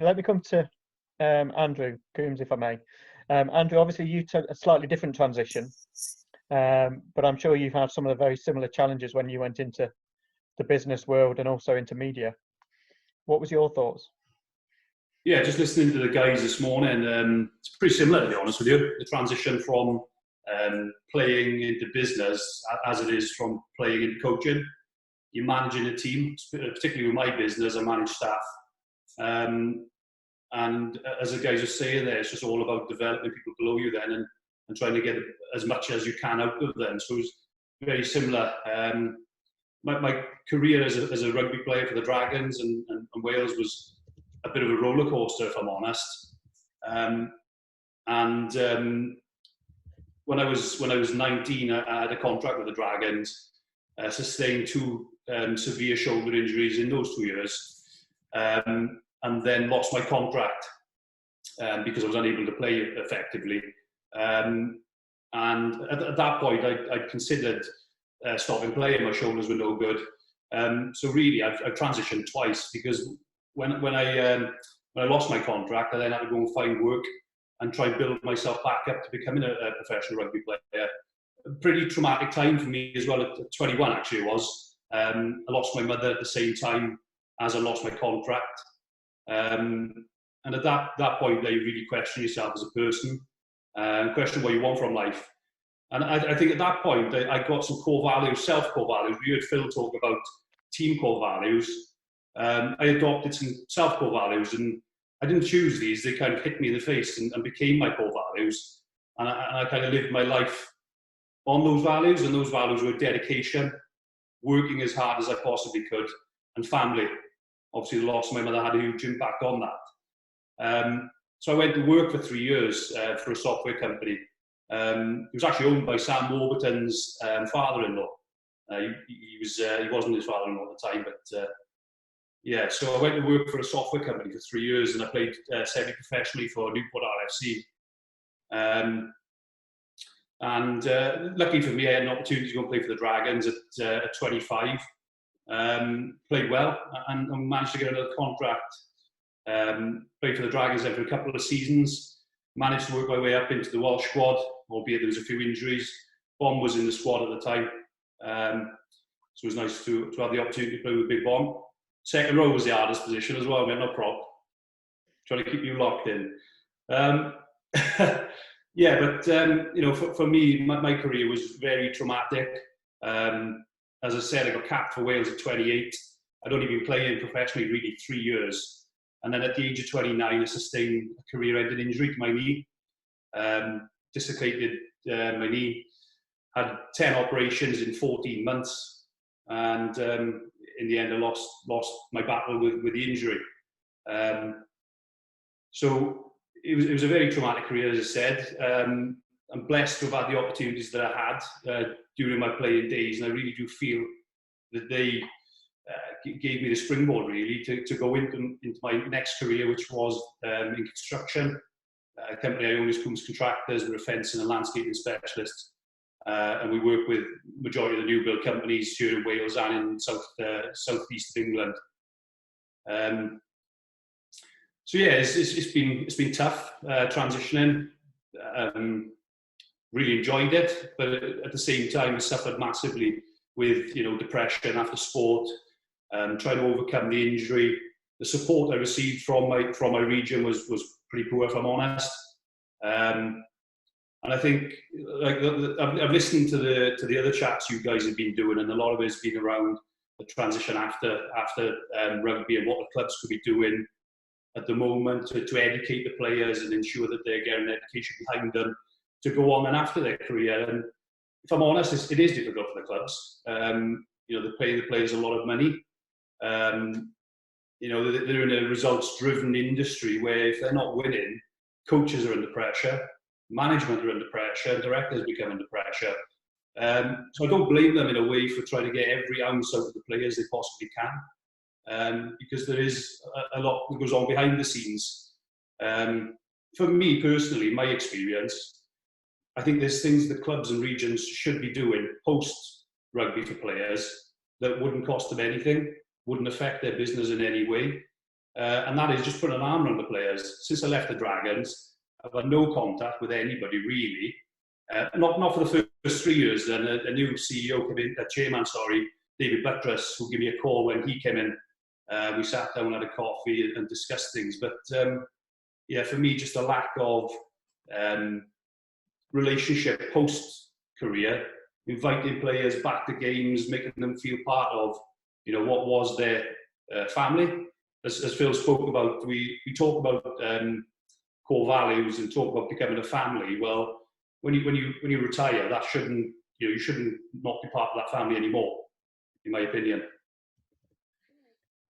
let me come to Andrew Coombs, if I may. Andrew, obviously you took a slightly different transition, but I'm sure you've had some of the very similar challenges when you went into the business world and also into media. What was your thoughts? Yeah, just listening to the guys this morning, it's pretty similar, to be honest with you. The transition from playing into business as it is from playing into coaching. You're managing a team, particularly with my business, I manage staff. And as the guys are saying there, it's just all about developing people below you then and trying to get as much as you can out of them. So it's very similar. My career as a rugby player for the Dragons and Wales was a bit of a roller coaster, if I'm honest. When I was 19, I had a contract with the Dragons, sustained two severe shoulder injuries in those 2 years, and then lost my contract because I was unable to play effectively. And at that point, I considered stopping playing. My shoulders were no good. So really, I've transitioned twice because when I lost my contract, I then had to go and find work and try and build myself back up to becoming a professional rugby player. A pretty traumatic time for me as well. At 21, actually, it was. I lost my mother at the same time as I lost my contract. And at that point, you really question yourself as a person, question what you want from life. And I think at that point, I got some core values, self-core values. We heard Phil talk about team core values. I adopted some self-core values, and I didn't choose these. They kind of hit me in the face and became my core values. And I kind of lived my life on those values, and those values were dedication, working as hard as I possibly could, and family. Obviously, the loss of my mother had a huge impact on that. So I went to work for 3 years for a software company. It was actually owned by Sam Warburton's father-in-law. He wasn't his father-in-law at the time, but yeah. So I went to work for a software company for 3 years, and I played semi-professionally for Newport RFC. And lucky for me, I had an opportunity to go and play for the Dragons at 25. Played well and managed to get another contract. Played for the Dragons then for a couple of seasons. Managed to work my way up into the Welsh squad, albeit there was a few injuries. Bomb was in the squad at the time. So it was nice to have the opportunity to play with Big Bomb. Second row was the hardest position as well, no prop. Trying to keep you locked in. Yeah, but for me, my career was very traumatic. As I said, I got capped for Wales at 28. I'd only been playing professionally really 3 years. And then at the age of 29, I sustained a career-ending injury to my knee. Dislocated my knee. Had 10 operations in 14 months. And in the end, I lost my battle with the injury. So it was a very traumatic career, as I said. I'm blessed to have had the opportunities that I had during my playing days, and I really do feel that they gave me the springboard really to go into my next career, which was in construction. A company I own is Coombs-Contractors. We're a fencing and landscaping specialist, and we work with majority of the new build companies here in Wales and in southeast of England. So yeah, it's been tough transitioning. Really enjoyed it, but at the same time, I suffered massively with depression after sport, trying to overcome the injury. The support I received from my region was pretty poor, if I'm honest. And I think I've listened to the other chats you guys have been doing, and a lot of it's been around the transition after rugby and what the clubs could be doing at the moment to educate the players and ensure that they're getting education behind them to go on and after their career. And if I'm honest, it is difficult for the clubs. They're paying the players a lot of money. They're in a results-driven industry where if they're not winning, coaches are under pressure, management are under pressure, directors become under pressure. So I don't blame them in a way for trying to get every ounce out of the players they possibly can, because there is a lot that goes on behind the scenes. For me personally, my experience, I think there's things that clubs and regions should be doing post-rugby for players that wouldn't cost them anything, wouldn't affect their business in any way. and that is just putting an arm around the players. Since I left the Dragons, I've had no contact with anybody really. Not for the first 3 years. Then a new CEO came in, chairman, sorry, David Buttress, who gave me a call when he came in. We sat down, had a coffee, and discussed things. But yeah, for me, just a lack of relationship post-career, inviting players back to games, making them feel part of, what was their family. As Phil spoke about, we talk about core values and talk about becoming a family. Well, when you retire, that shouldn't, you shouldn't not be part of that family anymore, in my opinion.